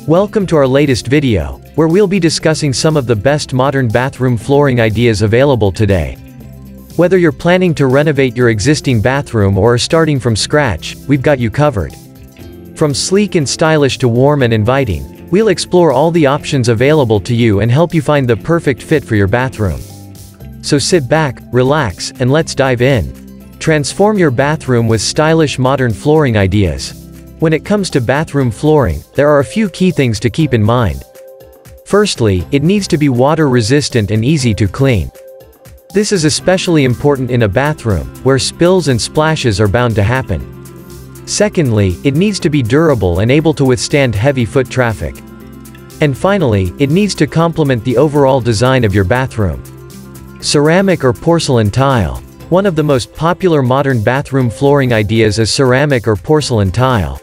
Welcome to our latest video, where we'll be discussing some of the best modern bathroom flooring ideas available today. Whether you're planning to renovate your existing bathroom or are starting from scratch, we've got you covered. From sleek and stylish to warm and inviting, we'll explore all the options available to you and help you find the perfect fit for your bathroom. So sit back, relax, and let's dive in. Transform your bathroom with stylish modern flooring ideas. When it comes to bathroom flooring, there are a few key things to keep in mind. Firstly, it needs to be water resistant and easy to clean. This is especially important in a bathroom, where spills and splashes are bound to happen. Secondly, it needs to be durable and able to withstand heavy foot traffic. And finally, it needs to complement the overall design of your bathroom. Ceramic or porcelain tile. One of the most popular modern bathroom flooring ideas is ceramic or porcelain tile.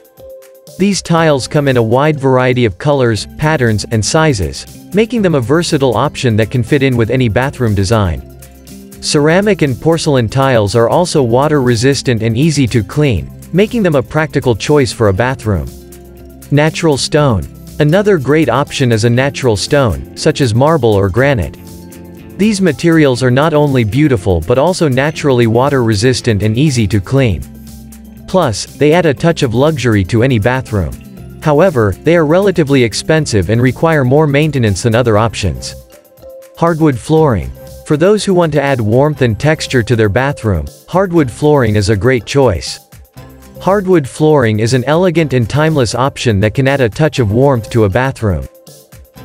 These tiles come in a wide variety of colors, patterns, and sizes, making them a versatile option that can fit in with any bathroom design. Ceramic and porcelain tiles are also water-resistant and easy to clean, making them a practical choice for a bathroom. Natural stone. Another great option is a natural stone, such as marble or granite. These materials are not only beautiful but also naturally water-resistant and easy to clean. Plus, they add a touch of luxury to any bathroom. However, they are relatively expensive and require more maintenance than other options. Hardwood flooring. For those who want to add warmth and texture to their bathroom, hardwood flooring is a great choice. Hardwood flooring is an elegant and timeless option that can add a touch of warmth to a bathroom.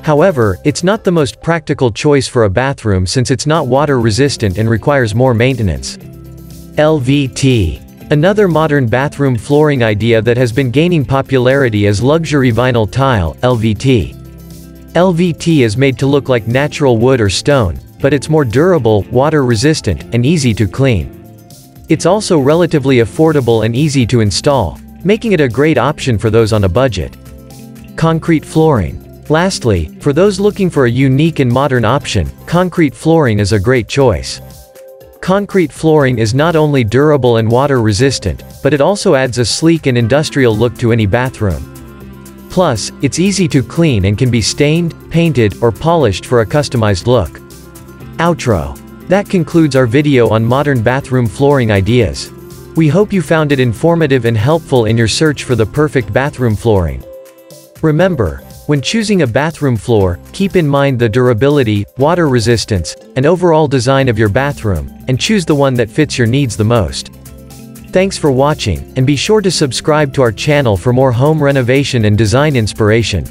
However, it's not the most practical choice for a bathroom since it's not water resistant and requires more maintenance. LVT. Another modern bathroom flooring idea that has been gaining popularity is luxury vinyl tile, LVT. LVT is made to look like natural wood or stone, but it's more durable, water-resistant, and easy to clean. It's also relatively affordable and easy to install, making it a great option for those on a budget. Concrete flooring. Lastly, for those looking for a unique and modern option, concrete flooring is a great choice. Concrete flooring is not only durable and water-resistant, but it also adds a sleek and industrial look to any bathroom. Plus, it's easy to clean and can be stained, painted, or polished for a customized look. Outro. That concludes our video on modern bathroom flooring ideas. We hope you found it informative and helpful in your search for the perfect bathroom flooring. Remember, when choosing a bathroom floor, keep in mind the durability, water resistance, and overall design of your bathroom, and choose the one that fits your needs the most. Thanks for watching, and be sure to subscribe to our channel for more home renovation and design inspiration.